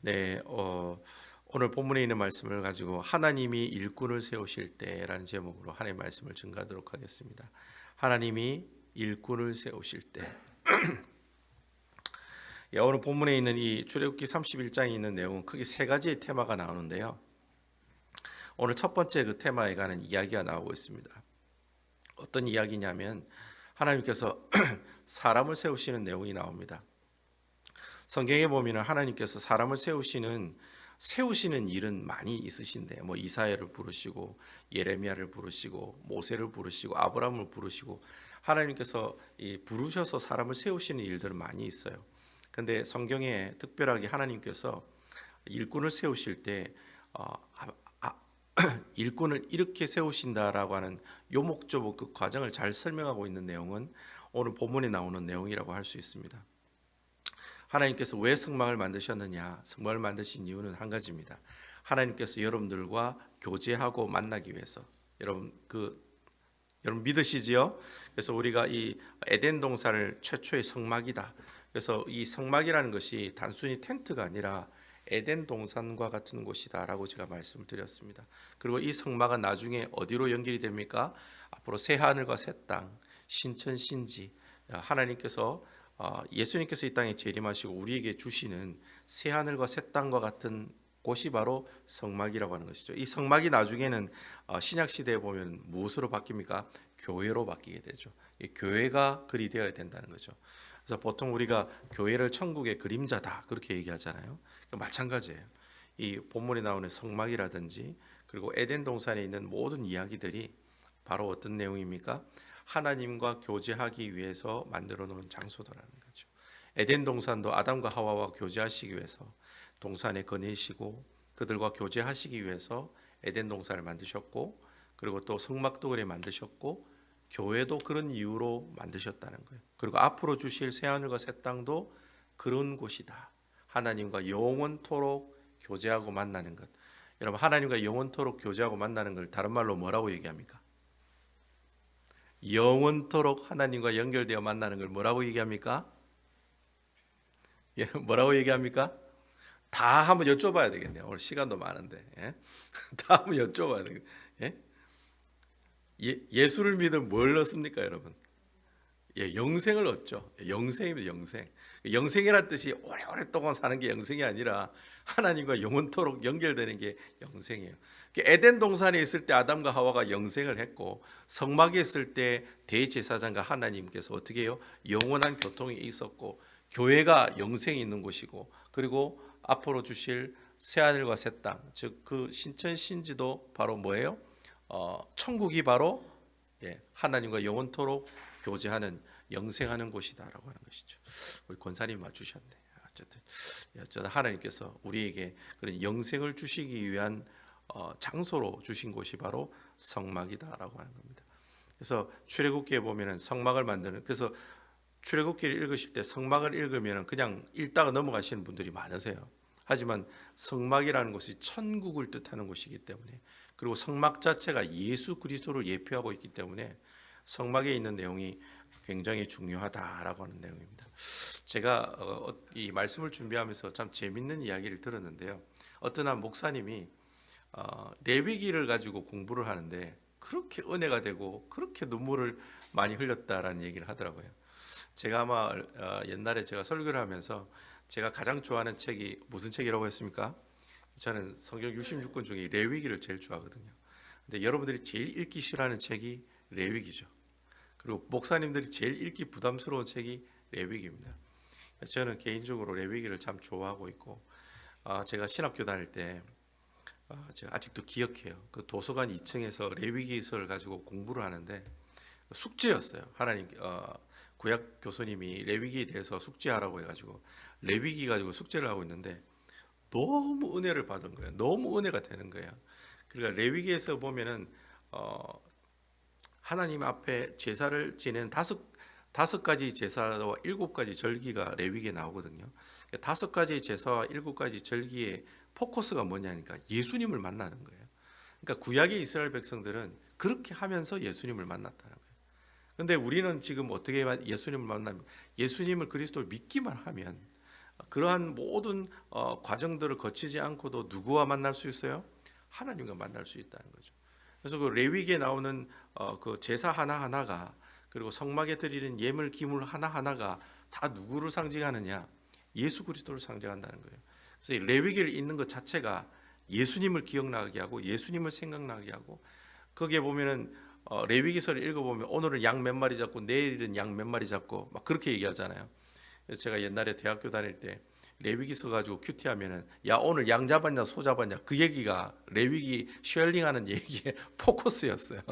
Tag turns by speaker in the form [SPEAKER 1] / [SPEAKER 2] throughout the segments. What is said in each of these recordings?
[SPEAKER 1] 네, 오늘 본문에 있는 말씀을 가지고 하나님이 일꾼을 세우실 때라는 제목으로 하나님의 말씀을 증가하도록 하겠습니다. 하나님이 일꾼을 세우실 때. 오늘 본문에 있는 이 출애굽기 31장에 있는 내용은 크게 세 가지의 테마가 나오는데요. 오늘 첫 번째 그 테마에 관한 이야기가 나오고 있습니다. 어떤 이야기냐면 하나님께서 사람을 세우시는 내용이 나옵니다. 성경에 보면 하나님께서 사람을 세우시는 일은 많이 있으신데 이사야를 부르시고 예레미야를 부르시고 모세를 부르시고 아브라함을 부르시고 하나님께서 부르셔서 사람을 세우시는 일들은 많이 있어요. 근데 성경에 특별하게 하나님께서 일꾼을 세우실 때 일꾼을 이렇게 세우신다라고 하는 요목조목 그 과정을 잘 설명하고 있는 내용은 오늘 본문에 나오는 내용이라고 할 수 있습니다. 하나님께서 왜 성막을 만드셨느냐? 성막을 만드신 이유는 한 가지입니다. 하나님께서 여러분들과 교제하고 만나기 위해서. 여러분 믿으시지요? 그래서 우리가 이 에덴 동산을 최초의 성막이다. 그래서 이 성막이라는 것이 단순히 텐트가 아니라 에덴 동산과 같은 곳이다라고 제가 말씀을 드렸습니다. 그리고 이 성막은 나중에 어디로 연결이 됩니까? 앞으로 새 하늘과 새 땅, 신천 신지, 하나님께서 예수님께서 이 땅에 재림하시고 우리에게 주시는 새 하늘과 새 땅과 같은 곳이 바로 성막이라고 하는 것이죠. 이 성막이 나중에는 신약 시대에 보면 무엇으로 바뀝니까? 교회로 바뀌게 되죠. 이 교회가 그리 되어야 된다는 거죠. 그래서 보통 우리가 교회를 천국의 그림자다 그렇게 얘기하잖아요. 마찬가지예요. 이 본문에 나오는 성막이라든지 그리고 에덴 동산에 있는 모든 이야기들이 바로 어떤 내용입니까? 하나님과 교제하기 위해서 만들어 놓은 장소더라는 거죠. 에덴 동산도 아담과 하와와 교제하시기 위해서 동산에 거니시고 그들과 교제하시기 위해서 에덴 동산을 만드셨고, 그리고 또 성막도 그래 만드셨고, 교회도 그런 이유로 만드셨다는 거예요. 그리고 앞으로 주실 새 하늘과 새 땅도 그런 곳이다. 하나님과 영원토록 교제하고 만나는 것. 여러분, 하나님과 영원토록 교제하고 만나는 걸 다른 말로 뭐라고 얘기합니까? 영원토록 하나님과 연결되어 만나는 걸 뭐라고 얘기합니까? 예, 뭐라고 얘기합니까? 다 한번 여쭤봐야 되겠네요. 오늘 시간도 많은데, 예? 다 한번 여쭤봐야 되겠네요. 예수를 믿으면 뭘 얻습니까, 여러분? 영생을 얻죠. 영생입니다, 영생. 영생이란 뜻이 오래오랫동안 사는 게 영생이 아니라 하나님과 영원토록 연결되는 게 영생이에요. 에덴 동산에 있을 때 아담과 하와가 영생을 했고, 성막에 있을 때 대제사장과 하나님께서 어떻게 해요? 영원한 교통이 있었고, 교회가 영생이 있는 곳이고, 그리고 앞으로 주실 새하늘과 새 땅, 즉 그 신천 신지도 바로 뭐예요? 천국이 바로 하나님과 영원토록 교제하는 영생하는 곳이다라고 하는 것이죠. 우리 권사님 맞추셨네. 어쨌든 하나님께서 우리에게 그런 영생을 주시기 위한 장소로 주신 곳이 바로 성막이다라고 하는 겁니다. 그래서 출애굽기에 보면은 성막을 만드는, 그래서 출애굽기를 읽으실 때 성막을 읽으면 그냥 읽다가 넘어가시는 분들이 많으세요. 하지만 성막이라는 것이 천국을 뜻하는 곳이기 때문에, 그리고 성막 자체가 예수 그리스도를 예표하고 있기 때문에 성막에 있는 내용이 굉장히 중요하다라고 하는 내용입니다. 제가 이 말씀을 준비하면서 참 재밌는 이야기를 들었는데요. 어떤 한 목사님이 레위기를 가지고 공부를 하는데 그렇게 은혜가 되고 그렇게 눈물을 많이 흘렸다라는 얘기를 하더라고요. 제가 아마 옛날에 제가 설교를 하면서 제가 가장 좋아하는 책이 무슨 책이라고 했습니까? 저는 성경 66권 중에 레위기를 제일 좋아하거든요. 근데 여러분들이 제일 읽기 싫어하는 책이 레위기죠. 그리고 목사님들이 제일 읽기 부담스러운 책이 레위기입니다. 저는 개인적으로 레위기를 참 좋아하고 있고, 제가 신학교 다닐 때 제가 아직도 기억해요. 그 도서관 2층에서 레위기서를 가지고 공부를 하는데 숙제였어요. 하나님 구약 교수님이 레위기에 대해서 숙제하라고 해가지고 레위기 가지고 숙제를 하고 있는데 너무 은혜를 받은 거예요. 너무 은혜가 되는 거예요. 그러니까 레위기에서 보면은 하나님 앞에 제사를 지낸 다섯 가지 제사와 7가지 절기가 레위기에 나오거든요. 5가지 제사와 7가지 절기의 포커스가 뭐냐니까 예수님을 만나는 거예요. 그러니까 구약의 이스라엘 백성들은 그렇게 하면서 예수님을 만났다는 거예요. 근데 우리는 지금 어떻게 예수님을 만나면 예수님을 그리스도를 믿기만 하면 그러한 모든 과정들을 거치지 않고도 누구와 만날 수 있어요? 하나님과 만날 수 있다는 거죠. 그래서 그 레위기에 나오는 그 제사 하나하나가, 그리고 성막에 드리는 예물 기물 하나하나가 다 누구를 상징하느냐? 예수 그리스도를 상징한다는 거예요. 그래서 이 레위기를 읽는 것 자체가 예수님을 기억나게 하고 예수님을 생각나게 하고, 거기에 보면은 레위기서를 읽어보면 오늘은 양 몇 마리 잡고 내일은 양 몇 마리 잡고 막 그렇게 얘기하잖아요. 그래서 제가 옛날에 대학교 다닐 때 레위기서 가지고 큐티하면은 야 오늘 양 잡았냐 소 잡았냐 그 얘기가 레위기 쉐링하는 얘기의 포커스였어요.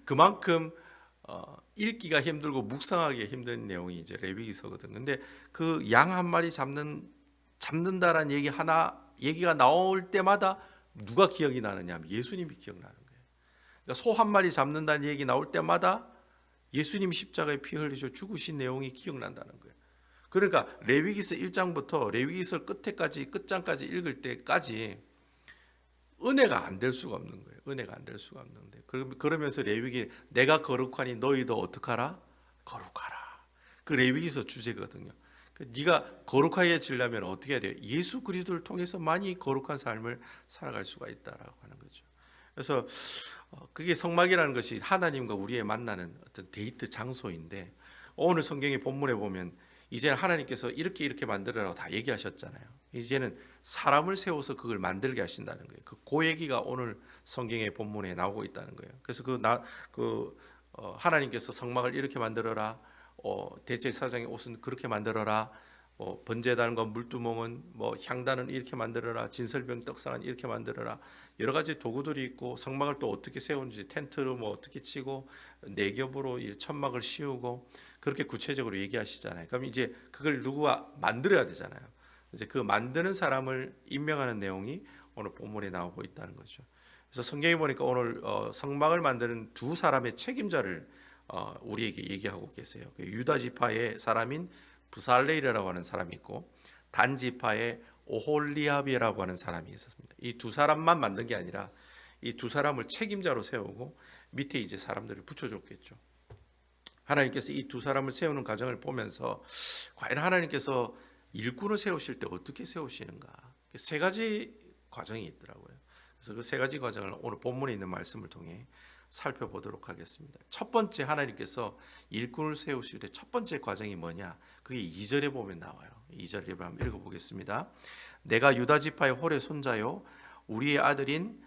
[SPEAKER 1] 그만큼 읽기가 힘들고 묵상하기 힘든 내용이 이제 레위기서거든. 근데 그 양 한 마리 잡는다라는 얘기가 나올 때마다 누가 기억이 나느냐 하면 예수님이 기억나는 거예요. 그러니까 소 한 마리 잡는다는 얘기 나올 때마다 예수님 십자가에 피 흘리셔 죽으신 내용이 기억난다는 거예요. 그러니까 레위기서 1장부터 레위기서 끝장까지 읽을 때까지 은혜가 안 될 수가 없는 거예요. 은혜가 안 될 수가 없는데, 그러면서 레위기 내가 거룩하니 너희도 어떡하라? 거룩하라. 그 레위기서 주제거든요. 네가 거룩해지려면 어떻게 해야 돼요? 예수 그리스도를 통해서만이 거룩한 삶을 살아갈 수가 있다라고 하는 거죠. 그래서 그게 성막이라는 것이 하나님과 우리의 만나는 어떤 데이트 장소인데, 오늘 성경의 본문에 보면 이제는 하나님께서 이렇게 만들어라고 다 얘기하셨잖아요. 이제는 사람을 세워서 그걸 만들게 하신다는 거예요. 그 얘기가 오늘 성경의 본문에 나오고 있다는 거예요. 그래서 하나님께서 성막을 이렇게 만들어라, 대제사장의 옷은 그렇게 만들어라, 번제단과 물두멍은 향단은 이렇게 만들어라, 진설병 떡상은 이렇게 만들어라, 여러 가지 도구들이 있고, 성막을 또 어떻게 세우는지, 텐트로 어떻게 치고 내겹으로 천막을 씌우고 그렇게 구체적으로 얘기하시잖아요. 그럼 이제 그걸 누구가 만들어야 되잖아요. 이제 그 만드는 사람을 임명하는 내용이 오늘 본문에 나오고 있다는 거죠. 그래서 성경에 보니까 오늘 성막을 만드는 두 사람의 책임자를 우리에게 얘기하고 계세요. 유다 지파의 사람인 부살레일이라고 하는 사람이 있고, 단 지파의 오홀리압이라고 하는 사람이 있었습니다. 이 두 사람만 만든 게 아니라 이 두 사람을 책임자로 세우고 밑에 이제 사람들을 붙여줬겠죠. 하나님께서 이 두 사람을 세우는 과정을 보면서 과연 하나님께서 일꾼을 세우실 때 어떻게 세우시는가, 세 가지 과정이 있더라고요. 그래서 그 세 가지 과정을 오늘 본문에 있는 말씀을 통해 살펴보도록 하겠습니다. 첫 번째, 하나님께서 일꾼을 세우실 때 첫 번째 과정이 뭐냐? 그게 2절에 보면 나와요. 2절을 한번 읽어보겠습니다. 내가 유다 지파의 홀의 손자요 우리의 아들인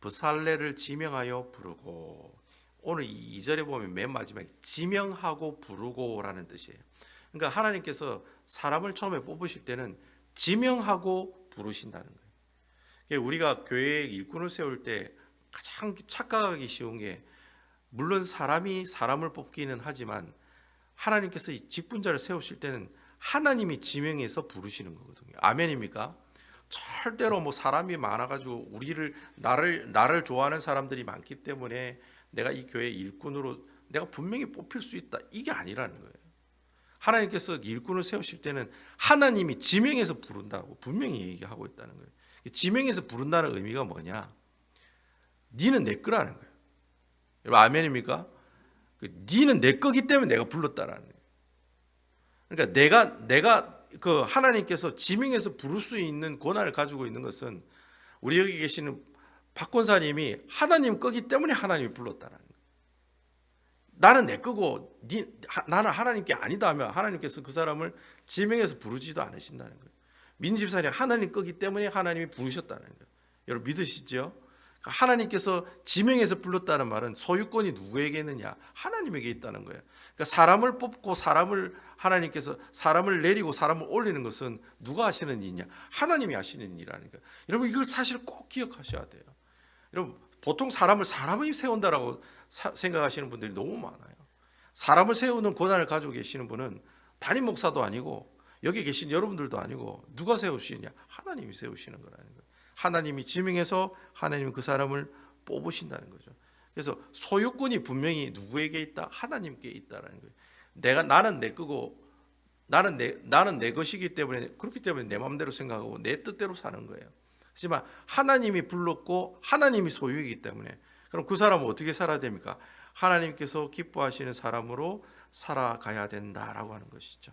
[SPEAKER 1] 브살레를 지명하여 부르고, 오늘 2절에 보면 맨 마지막에 지명하고 부르고라는 뜻이에요. 그러니까 하나님께서 사람을 처음에 뽑으실 때는 지명하고 부르신다는 거예요. 우리가 교회에 일꾼을 세울 때 가장 착각하기 쉬운 게, 물론 사람이 사람을 뽑기는 하지만 하나님께서 이 직분자를 세우실 때는 하나님이 지명해서 부르시는 거거든요. 아멘입니까? 절대로 사람이 많아가지고 나를 좋아하는 사람들이 많기 때문에 내가 이 교회 일꾼으로 내가 분명히 뽑힐 수 있다, 이게 아니라는 거예요. 하나님께서 일꾼을 세우실 때는 하나님이 지명해서 부른다고 분명히 얘기하고 있다는 거예요. 지명해서 부른다는 의미가 뭐냐? 니는 내 거라는 거예요. 여러분 아멘입니까? 니는 내 거기 때문에 내가 불렀다라는 거예요. 그러니까 내가 그 하나님께서 지명해서 부를 수 있는 권한을 가지고 있는 것은, 우리 여기 계시는 박 권사님이 하나님 거기 때문에 하나님이 불렀다라는 거예요. 나는 내 거고 나는 하나님께 아니다 하면 하나님께서 그 사람을 지명해서 부르지도 않으신다는 거예요. 민집사님 하나님 거기 때문에 하나님이 부르셨다는 거예요. 여러분 믿으시죠? 하나님께서 지명해서 불렀다는 말은 소유권이 누구에게 있느냐? 하나님에게 있다는 거예요. 그러니까 사람을 뽑고 하나님께서 사람을 내리고 사람을 올리는 것은 누가 하시는 일이냐? 하나님이 하시는 일이라는 거예요. 여러분 이걸 사실 꼭 기억하셔야 돼요. 여러분 보통 사람이 세운다라고 생각하시는 분들이 너무 많아요. 사람을 세우는 권한을 가지고 계시는 분은 담임 목사도 아니고 여기 계신 여러분들도 아니고 누가 세우시느냐? 하나님이 세우시는 거라는 거예요. 하나님이 지명해서 하나님이 그 사람을 뽑으신다는 거죠. 그래서 소유권이 분명히 누구에게 있다? 하나님께 있다라는 거예요. 나는 내 거고 나는 내 것이기 때문에, 그렇기 때문에 내 마음대로 생각하고 내 뜻대로 사는 거예요. 하지만 하나님이 불렀고 하나님이 소유이기 때문에, 그럼 그 사람은 어떻게 살아야 됩니까? 하나님께서 기뻐하시는 사람으로 살아가야 된다라고 하는 것이죠.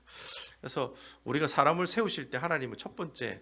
[SPEAKER 1] 그래서 우리가 사람을 세우실 때 하나님은 첫 번째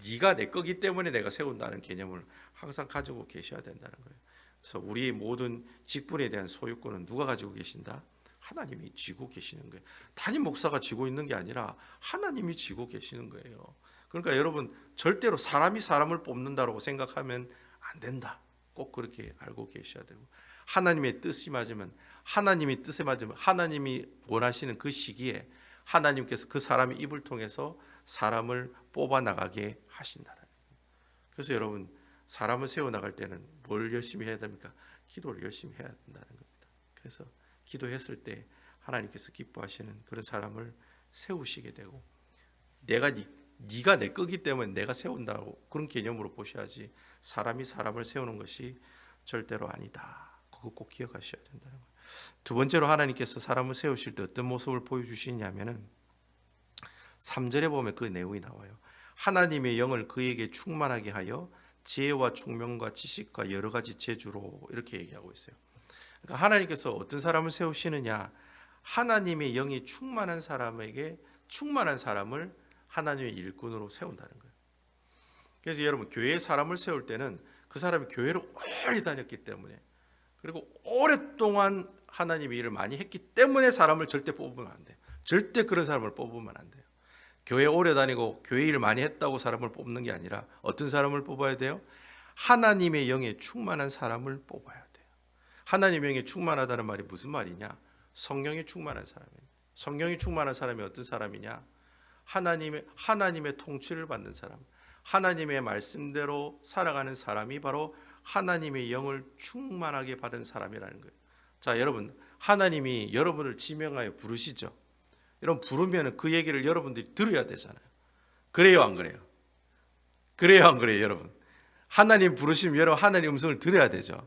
[SPEAKER 1] 네가 내 거기 때문에 내가 세운다는 개념을 항상 가지고 계셔야 된다는 거예요. 그래서 우리의 모든 직분에 대한 소유권은 누가 가지고 계신다? 하나님이 쥐고 계시는 거예요. 담임 목사가 쥐고 있는 게 아니라 하나님이 쥐고 계시는 거예요. 그러니까 여러분 절대로 사람이 사람을 뽑는다고 생각하면 안 된다. 꼭 그렇게 알고 계셔야 되고, 하나님의 뜻이 맞으면, 하나님이 뜻에 맞으면, 하나님이 원하시는 그 시기에 하나님께서 그 사람의 입을 통해서 사람을 뽑아 나가게 하신다는 거예요. 그래서 여러분 사람을 세워 나갈 때는 뭘 열심히 해야 됩니까? 기도를 열심히 해야 된다는 겁니다. 그래서 기도했을 때 하나님께서 기뻐하시는 그런 사람을 세우시게 되고, 네가 내 거기 때문에 내가 세운다고 그런 개념으로 보셔야지, 사람이 사람을 세우는 것이 절대로 아니다. 그거 꼭 기억하셔야 된다는 거예요. 두 번째로 하나님께서 사람을 세우실 때 어떤 모습을 보여주시냐면은 3절에 보면 그 내용이 나와요. 하나님의 영을 그에게 충만하게 하여 지혜와 총명과 지식과 여러 가지 재주로, 이렇게 얘기하고 있어요. 그러니까 하나님께서 어떤 사람을 세우시느냐, 하나님의 영이 충만한 사람에게 충만한 사람을 하나님의 일꾼으로 세운다는 거예요. 그래서 여러분 교회에 사람을 세울 때는 그 사람이 교회를 오래 다녔기 때문에, 그리고 오랫동안 하나님의 일을 많이 했기 때문에 사람을 절대 뽑으면 안 돼요. 절대 그런 사람을 뽑으면 안 돼요. 교회 오래 다니고 교회 일을 많이 했다고 사람을 뽑는 게 아니라 어떤 사람을 뽑아야 돼요? 하나님의 영에 충만한 사람을 뽑아야 돼요. 하나님의 영에 충만하다는 말이 무슨 말이냐? 성령에 충만한 사람이에요. 성령이 충만한 사람이 어떤 사람이냐? 하나님의 통치를 받는 사람, 하나님의 말씀대로 살아가는 사람이 바로 하나님의 영을 충만하게 받은 사람이라는 거예요. 자, 여러분, 하나님이 여러분을 지명하여 부르시죠. 여러분 부르면 그 얘기를 여러분들이 들어야 되잖아요. 그래요, 안 그래요? 그래요, 안 그래요, 여러분? 하나님 부르시면 여러분 하나님 음성을 들어야 되죠.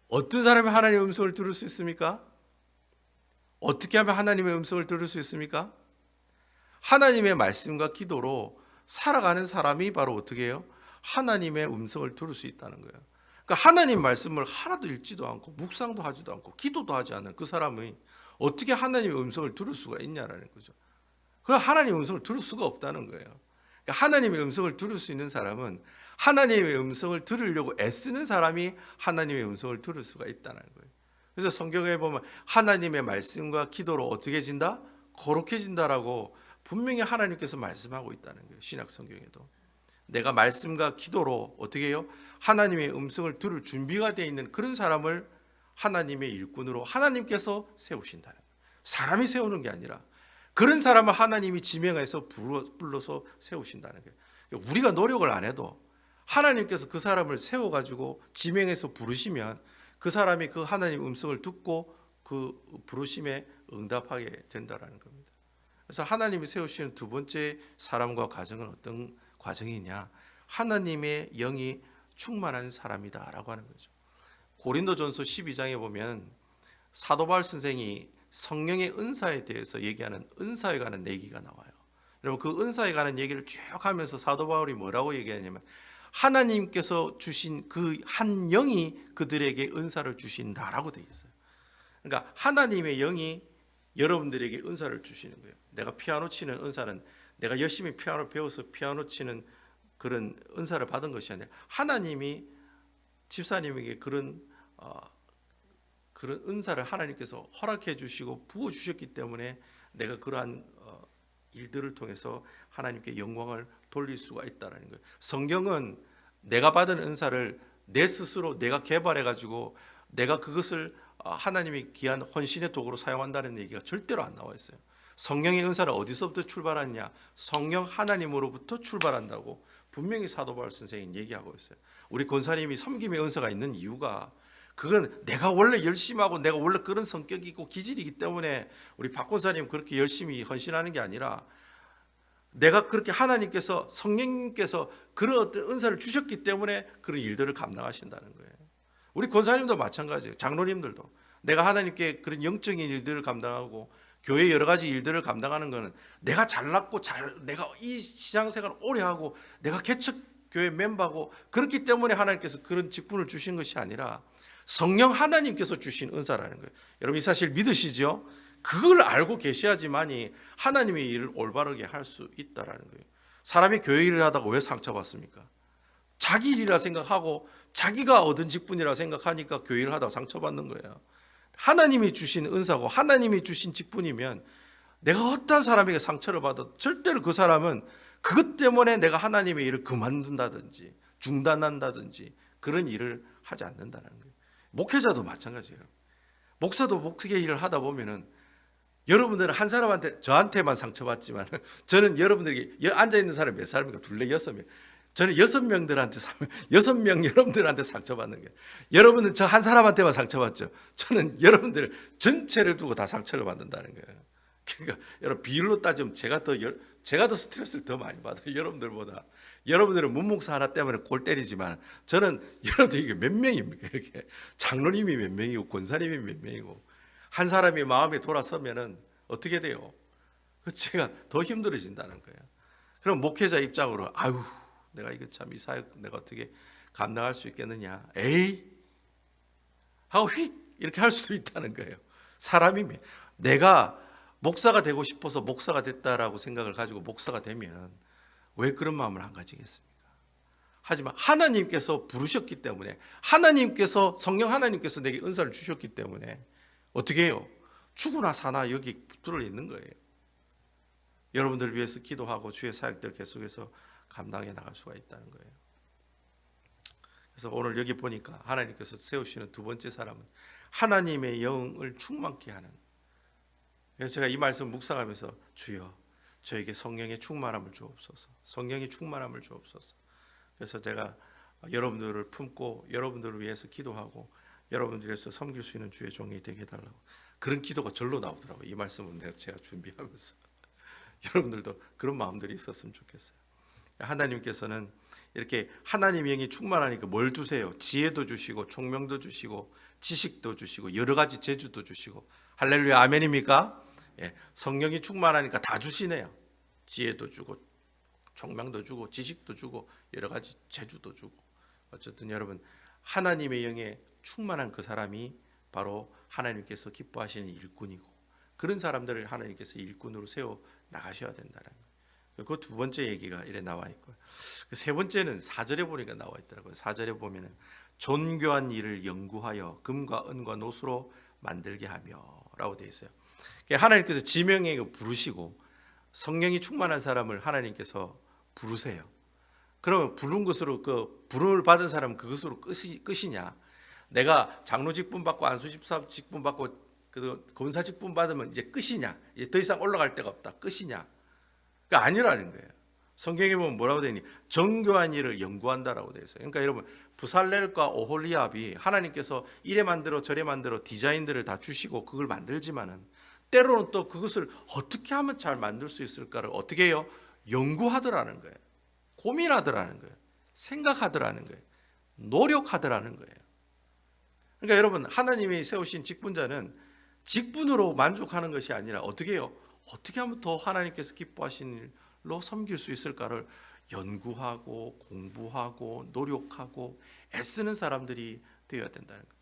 [SPEAKER 1] 어떤 사람이 하나님의 음성을 들을 수 있습니까? 어떻게 하면 하나님의 음성을 들을 수 있습니까? 하나님의 말씀과 기도로 살아가는 사람이 바로 어떻게 해요? 하나님의 음성을 들을 수 있다는 거예요. 그러니까 하나님 말씀을 하나도 읽지도 않고 묵상도 하지도 않고 기도도 하지 않는 그 사람이 어떻게 하나님의 음성을 들을 수가 있냐라는 거죠. 그 하나님의 음성을 들을 수가 없다는 거예요. 그러니까 하나님의 음성을 들을 수 있는 사람은 하나님의 음성을 들으려고 애쓰는 사람이 하나님의 음성을 들을 수가 있다는 거예요. 그래서 성경에 보면 하나님의 말씀과 기도로 어떻게 해진다? 거룩해진다라고 분명히 하나님께서 말씀하고 있다는 거예요. 신약 성경에도. 내가 말씀과 기도로 어떻게 해요? 하나님의 음성을 들을 준비가 되어 있는 그런 사람을 하나님의 일꾼으로 하나님께서 세우신다는 거예요. 사람이 세우는 게 아니라 그런 사람을 하나님이 지명해서 불러서 세우신다는 거예요. 우리가 노력을 안 해도 하나님께서 그 사람을 세워가지고 지명해서 부르시면 그 사람이 그 하나님의 음성을 듣고 그 부르심에 응답하게 된다는 겁니다. 그래서 하나님이 세우시는 두 번째 사람과 과정은 어떤 과정이냐? 하나님의 영이 충만한 사람이다라고 하는 거죠. 고린도전서 12장에 보면 사도 바울 선생이 성령의 은사에 대해서 얘기하는 은사에 관한 얘기가 나와요. 여러분 그 은사에 관한 얘기를 쭉 하면서 사도 바울이 뭐라고 얘기하냐면 하나님께서 주신 그 한 영이 그들에게 은사를 주신다라고 되어 있어요. 그러니까 하나님의 영이 여러분들에게 은사를 주시는 거예요. 내가 피아노 치는 은사는 내가 열심히 피아노를 배워서 피아노 치는 그런 은사를 받은 것이 아니라 하나님이 집사님에게 그런 은사를 하나님께서 허락해 주시고 부어 주셨기 때문에 내가 그러한 일들을 통해서 하나님께 영광을 돌릴 수가 있다라는 거예요. 성경은 내가 받은 은사를 내 스스로 내가 개발해 가지고 내가 그것을 하나님이 귀한 헌신의 도구로 사용한다는 얘기가 절대로 안 나와 있어요. 성령의 은사는 어디서부터 출발하느냐? 성령 하나님으로부터 출발한다고 분명히 사도 바울 선생이 얘기하고 있어요. 우리 권사님이 섬김의 은사가 있는 이유가 그건 내가 원래 열심히 하고 내가 원래 그런 성격이 있고 기질이기 때문에 우리 박 권사님 그렇게 열심히 헌신하는 게 아니라 내가 그렇게 하나님께서 성령님께서 그런 어떤 은사를 주셨기 때문에 그런 일들을 감당하신다는 거예요. 우리 권사님도 마찬가지예요. 장로님들도 내가 하나님께 그런 영적인 일들을 감당하고 교회 여러 가지 일들을 감당하는 것은 내가 잘났고 내가 이 신앙생활을 오래 하고 내가 개척교회 멤버고 그렇기 때문에 하나님께서 그런 직분을 주신 것이 아니라 성령 하나님께서 주신 은사라는 거예요. 여러분 이 사실 믿으시죠? 그걸 알고 계셔야지만이 하나님의 일을 올바르게 할 수 있다라는 거예요. 사람이 교회 일을 하다가 왜 상처받습니까? 자기 일이라 생각하고 자기가 얻은 직분이라 생각하니까 교회 일을 하다가 상처받는 거예요. 하나님이 주신 은사고 하나님이 주신 직분이면 내가 어떤 사람에게 상처를 받아도 절대로 그 사람은 그것 때문에 내가 하나님의 일을 그만둔다든지 중단한다든지 그런 일을 하지 않는다는 거예요. 목회자도 마찬가지예요. 목사도 목회 일을 하다 보면은 여러분들은 한 사람한테 저한테만 상처받지만 저는 여러분들에게 앉아있는 사람이 몇 사람입니까? 둘레 6명. 저는 6명들한테 6명 여러분들한테 상처받는 거예요. 여러분은 저 한 사람한테만 상처받죠. 저는 여러분들 전체를 두고 다 상처를 받는다는 거예요. 그러니까 여러분 비율로 따지면 제가 더 스트레스를 더 많이 받아요. 여러분들보다. 여러분들은 문목사 하나 때문에 골 때리지만 저는 여러분들 이게 몇 명입니까? 이렇게 장로님이 몇 명이고 권사님이 몇 명이고 한 사람이 마음에 돌아서면은 어떻게 돼요? 제가 더 힘들어진다는 거예요. 그럼 목회자 입장으로 아유 내가 이거 참 이 사역 내가 어떻게 감당할 수 있겠느냐? 에이 하고 휙 이렇게 할 수도 있다는 거예요. 사람이 내가 목사가 되고 싶어서 목사가 됐다라고 생각을 가지고 목사가 되면 왜 그런 마음을 안 가지겠습니까? 하지만 하나님께서 부르셨기 때문에 하나님께서 성령 하나님께서 내게 은사를 주셨기 때문에 어떻게 해요? 죽으나 사나 여기 붙들어 있는 거예요. 여러분들을 위해서 기도하고 주의 사역들 계속해서 감당해 나갈 수가 있다는 거예요. 그래서 오늘 여기 보니까 하나님께서 세우시는 두 번째 사람은 하나님의 영을 충만케 하는. 그래서 제가 이 말씀 묵상하면서 주여 저에게 성령의 충만함을 주옵소서. 성령의 충만함을 주옵소서. 그래서 제가 여러분들을 품고 여러분들을 위해서 기도하고 여러분들에서 섬길 수 있는 주의 종이 되게 해달라고 그런 기도가 절로 나오더라고요. 이 말씀은 제가 준비하면서 여러분들도 그런 마음들이 있었으면 좋겠어요. 하나님께서는 이렇게 하나님의 영이 충만하니까 뭘 주세요? 지혜도 주시고 총명도 주시고 지식도 주시고 여러 가지 재주도 주시고 할렐루야 아멘입니까? 예, 성령이 충만하니까 다 주시네요. 지혜도 주고 총명도 주고 지식도 주고 여러 가지 재주도 주고 어쨌든 여러분 하나님의 영에 충만한 그 사람이 바로 하나님께서 기뻐하시는 일꾼이고 그런 사람들을 하나님께서 일꾼으로 세워 나가셔야 된다는 거예요. 그 두 번째 얘기가 이래 나와 있고요. 그 세 번째는 4절에 보니까 나와 있더라고요. 4절에 보면은 존귀한 일을 연구하여 금과 은과 노수로 만들게 하며라고 되어 있어요. 하나님께서 지명에 부르시고 성령이 충만한 사람을 하나님께서 부르세요. 그러면 부른 것으로 그 부름을 받은 사람은 그것으로 끝이냐? 내가 장로 직분 받고 안수집사 직분 받고 그 권사 직분 받으면 이제 끝이냐? 이제 더 이상 올라갈 데가 없다. 끝이냐? 그러니까 아니라는 거예요. 성경에 보면 뭐라고 되어 있니? 정교한 일을 연구한다라고 되어 있어요. 그러니까 여러분 부살렐과 오홀리압이 하나님께서 이래 만들어 저래 만들어 디자인들을 다 주시고 그걸 만들지만은 때로는 또 그것을 어떻게 하면 잘 만들 수 있을까를 어떻게 해요? 연구하더라는 거예요. 고민하더라는 거예요. 생각하더라는 거예요. 노력하더라는 거예요. 그러니까 여러분 하나님이 세우신 직분자는 직분으로 만족하는 것이 아니라 어떻게 해요? 어떻게 하면 더 하나님께서 기뻐하시는 일로 섬길 수 있을까를 연구하고 공부하고 노력하고 애쓰는 사람들이 되어야 된다는 거예요.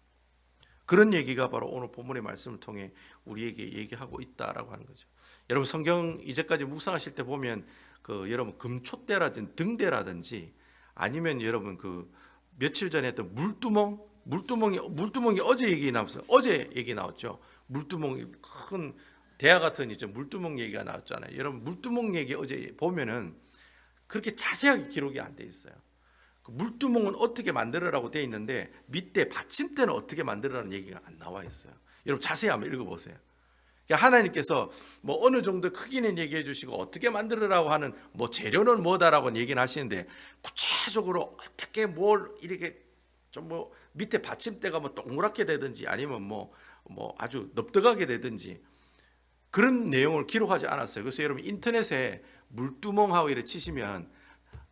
[SPEAKER 1] 그런 얘기가 바로 오늘 본문의 말씀을 통해 우리에게 얘기하고 있다라고 하는 거죠. 여러분 성경 이제까지 묵상하실 때 보면 그 여러분 금촛대라든지 등대라든지 아니면 여러분 그 며칠 전에 했던 물두멍이 어제 얘기 나왔어요. 어제 얘기 나왔죠. 물두멍이 큰 대야 같은 이제 물두멍 얘기가 나왔잖아요. 여러분 물두멍 얘기 어제 보면은 그렇게 자세하게 기록이 안 돼 있어요. 그 물두멍은 어떻게 만들어라고 돼 있는데 밑에 받침대는 어떻게 만들어라는 얘기가 안 나와 있어요. 여러분 자세히 한번 읽어보세요. 그러니까 하나님께서 뭐 어느 정도 크기는 얘기해 주시고 어떻게 만들어라고 하는 뭐 재료는 뭐다라고 얘기는 하시는데 구체적으로 어떻게 뭘 이렇게 좀 뭐 밑에 받침대가 뭐 동그랗게 되든지 아니면 뭐 아주 넙득하게 되든지 그런 내용을 기록하지 않았어요. 그래서 여러분 인터넷에 물두멍하고 이렇게 치시면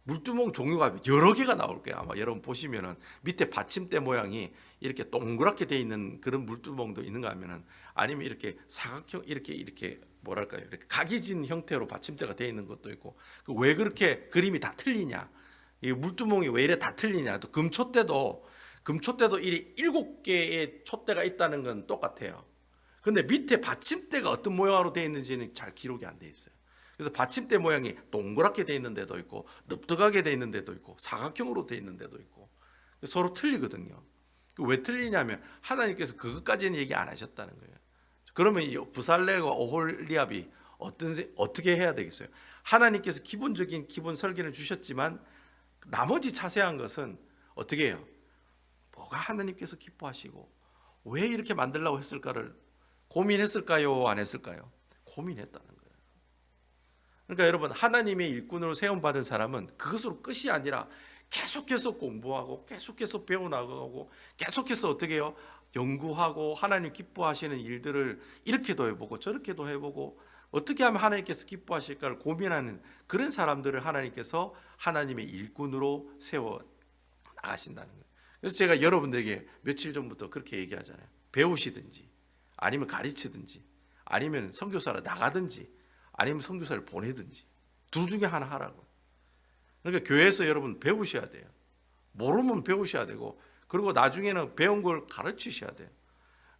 [SPEAKER 1] 물두멍 종류가 여러 개가 나올 거예요. 아마 여러분 보시면은 밑에 받침대 모양이 이렇게 동그랗게 돼 있는 그런 물두멍도 있는가 하면은 아니면 이렇게 사각형 이렇게 뭐랄까요? 이렇게 각이진 형태로 받침대가 돼 있는 것도 있고 왜 그렇게 그림이 다 틀리냐? 이 물두멍이 왜 이래 다 틀리냐? 또 금촛대도 금촛대도 이 7개의 촛대가 있다는 건 똑같아요. 근데 밑에 받침대가 어떤 모양으로 되어 있는지는 잘 기록이 안 돼 있어요. 그래서 받침대 모양이 동그랗게 되어 있는 데도 있고 넓적하게 되어 있는 데도 있고 사각형으로 되어 있는 데도 있고 서로 틀리거든요. 왜 틀리냐면 하나님께서 그것까지는 얘기 안 하셨다는 거예요. 그러면 이 부살렐과 오홀리압이 어떻게 해야 되겠어요? 하나님께서 기본적인 기본 설계를 주셨지만 나머지 자세한 것은 어떻게 해요? 뭐가 하나님께서 기뻐하시고 왜 이렇게 만들려고 했을까를 고민했을까요? 안 했을까요? 고민했다는 거예요. 그러니까 여러분, 하나님의 일꾼으로 세움받은 사람은 그것으로 끝이 아니라 계속해서 공부하고 계속해서 배워나가고 계속해서 어떻게 해요? 연구하고 하나님 기뻐하시는 일들을 이렇게도 해보고 저렇게도 해보고 어떻게 하면 하나님께서 기뻐하실까를 고민하는 그런 사람들을 하나님께서 하나님의 일꾼으로 세워 나가신다는 거예요. 그래서 제가 여러분들에게 며칠 전부터 그렇게 얘기하잖아요. 배우시든지 아니면 가르치든지 아니면 선교사로 나가든지 아니면 선교사를 보내든지 둘 중에 하나 하라고. 그러니까 교회에서 여러분 배우셔야 돼요. 모르면 배우셔야 되고 그리고 나중에는 배운 걸 가르치셔야 돼요.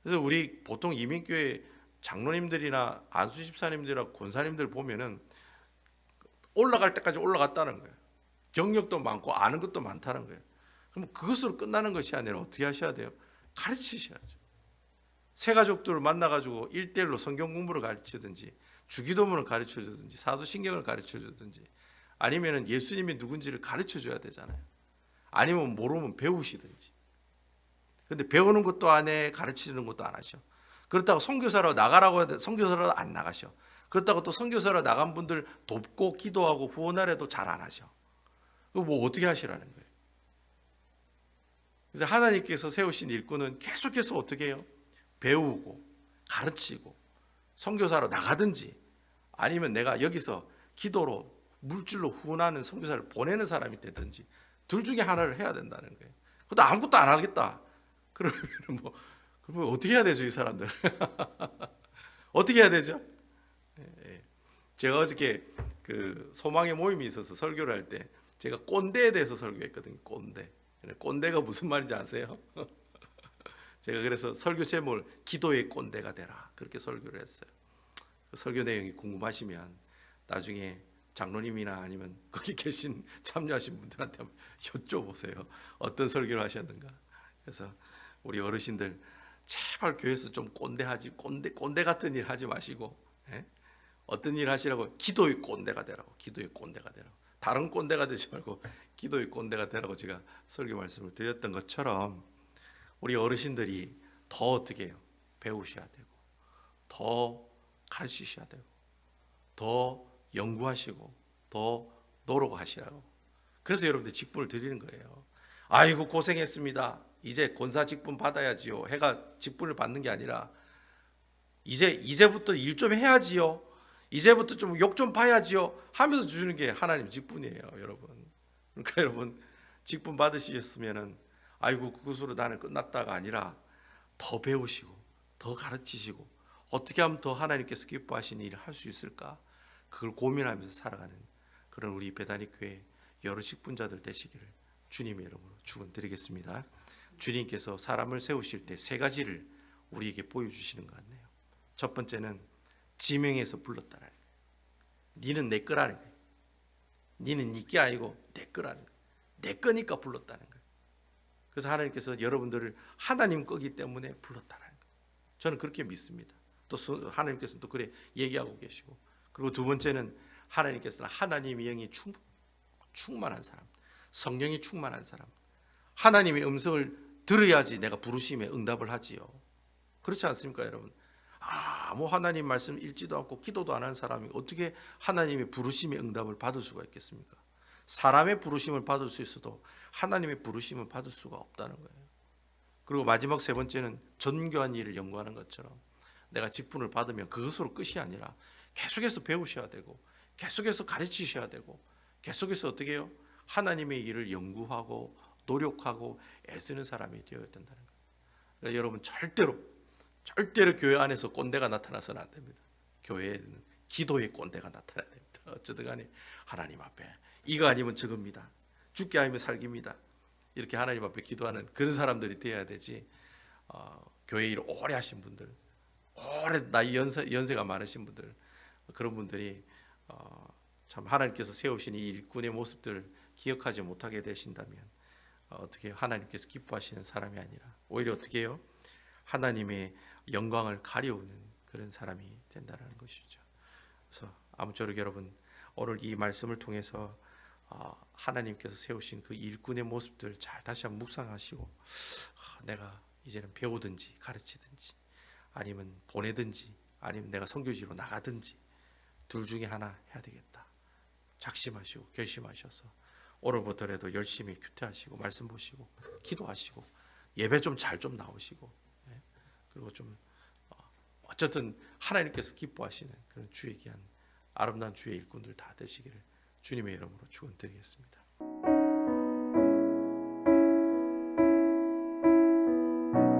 [SPEAKER 1] 그래서 우리 보통 이민교회 장로님들이나 안수 집사님들이나 권사님들 보면은 올라갈 때까지 올라갔다는 거예요. 경력도 많고 아는 것도 많다는 거예요. 그럼 그것으로 끝나는 것이 아니라 어떻게 하셔야 돼요? 가르치셔야죠. 새 가족들을 만나가지고 1대1로 성경 공부를 가르치든지 주기도문을 가르쳐주든지 사도신경을 가르쳐주든지 아니면 예수님이 누군지를 가르쳐줘야 되잖아요. 아니면 모르면 배우시든지. 근데 배우는 것도 안 해, 가르치는 것도 안 하셔. 그렇다고 선교사로 나가라고 해도 선교사로 안 나가셔. 그렇다고 또 선교사로 나간 분들 돕고 기도하고 후원하래도 잘 안 하셔. 뭐 어떻게 하시라는 거예요? 그래서 하나님께서 세우신 일꾼은 계속해서 어떻게 해요? 배우고 가르치고 선교사로 나가든지 아니면 내가 여기서 기도로 물질로 후원하는 선교사를 보내는 사람이 되든지 둘 중에 하나를 해야 된다는 거예요. 그것도 아무것도 안 하겠다. 그러면 그러면 어떻게 해야 되죠, 이 사람들? 어떻게 해야 되죠? 제가 어저께 그 소망의 모임이 있어서 설교를 할 때 제가 꼰대에 대해서 설교했거든요. 꼰대. 꼰대가 무슨 말인지 아세요? 제가 그래서 설교 제목을 기도의 꼰대가 되라 그렇게 설교를 했어요. 그 설교 내용이 궁금하시면 나중에 장로님이나 아니면 거기 계신 참여하신 분들한테 한번 여쭤보세요. 어떤 설교를 하셨는가. 그래서 우리 어르신들 제발 교회에서 좀 꼰대하지 꼰대 같은 일 하지 마시고 어떤 일 하시라고 기도의 꼰대가 되라고 기도의 꼰대가 되라고 다른 꼰대가 되지 말고 기도의 꼰대가 되라고 제가 설교 말씀을 드렸던 것처럼 우리 어르신들이 더 어떻게 해요? 배우셔야 되고 더 가르치셔야 되고 더 연구하시고 더 노력하시라고. 그래서 여러분들 직분을 드리는 거예요. 아이고 고생했습니다. 이제 권사 직분 받아야지요. 해가 직분을 받는 게 아니라 이제부터 일 좀 해야지요. 이제부터 좀 욕 좀 봐야지요. 하면서 주는 게 하나님 직분이에요, 여러분. 그러니까 여러분 직분 받으시겠으면은 아이고 그것으로 나는 끝났다가 아니라 더 배우시고 더 가르치시고 어떻게 하면 더 하나님께서 기뻐하시는 일을 할 수 있을까? 그걸 고민하면서 살아가는 그런 우리 배다니 교회 여러 직분자들 되시기를 주님의 이름으로 축원드리겠습니다. 주님께서 사람을 세우실 때 세 가지를 우리에게 보여주시는 것 같네요. 첫 번째는 지명해서 불렀다라는 거예요. 니는 내 거라는 거예요. 니는 네 게 아니고 내 거라는 거예요. 내 거니까 불렀다는 거예요. 그래서 하나님께서 여러분들을 하나님 거기 때문에 불렀다는 거예요. 저는 그렇게 믿습니다. 또 하나님께서는 또 그래 얘기하고 계시고 그리고 두 번째는 하나님께서는 하나님의 영이 충만한 사람, 성령이 충만한 사람, 하나님의 음성을 들어야지 내가 부르심에 응답을 하지요. 그렇지 않습니까, 여러분? 아무 하나님 말씀 읽지도 않고 기도도 안 하는 사람이 어떻게 하나님의 부르심의 응답을 받을 수가 있겠습니까? 사람의 부르심을 받을 수 있어도 하나님의 부르심을 받을 수가 없다는 거예요. 그리고 마지막 세 번째는 전교한 일을 연구하는 것처럼 내가 직분을 받으면 그것으로 끝이 아니라 계속해서 배우셔야 되고 계속해서 가르치셔야 되고 계속해서 어떻게 해요? 하나님의 일을 연구하고 노력하고 애쓰는 사람이 되어야 된다는 거예요. 그러니까 여러분 절대로 교회 안에서 꼰대가 나타나서는 안 됩니다. 교회에는 기도의 꼰대가 나타나야 됩니다. 어쩌든 간에 하나님 앞에 이거 아니면 저겁니다. 죽게 아니면 살깁니다. 이렇게 하나님 앞에 기도하는 그런 사람들이 되어야 되지. 교회 일 오래 하신 분들, 오래 나이 연세가 많으신 분들, 그런 분들이 참 하나님께서 세우신 이 일꾼의 모습들을 기억하지 못하게 되신다면 어떻게 하나님께서 기뻐하시는 사람이 아니라 오히려 어떻게 해요? 하나님의 영광을 가려우는 그런 사람이 된다는 것이죠. 그래서 아무쪼록 여러분 오늘 이 말씀을 통해서 하나님께서 세우신 그 일꾼의 모습들 잘 다시 한번 묵상하시고 내가 이제는 배우든지 가르치든지 아니면 보내든지 아니면 내가 선교지로 나가든지 둘 중에 하나 해야 되겠다 작심하시고 결심하셔서 오늘부터라도 열심히 큐티하시고 말씀 보시고 기도하시고 예배 좀 잘 좀 나오시고 그리고 좀 어쨌든 하나님께서 기뻐하시는 그런 주의 귀한 아름다운 주의 일꾼들 다 되시기를 주님의 이름으로 축원드리겠습니다.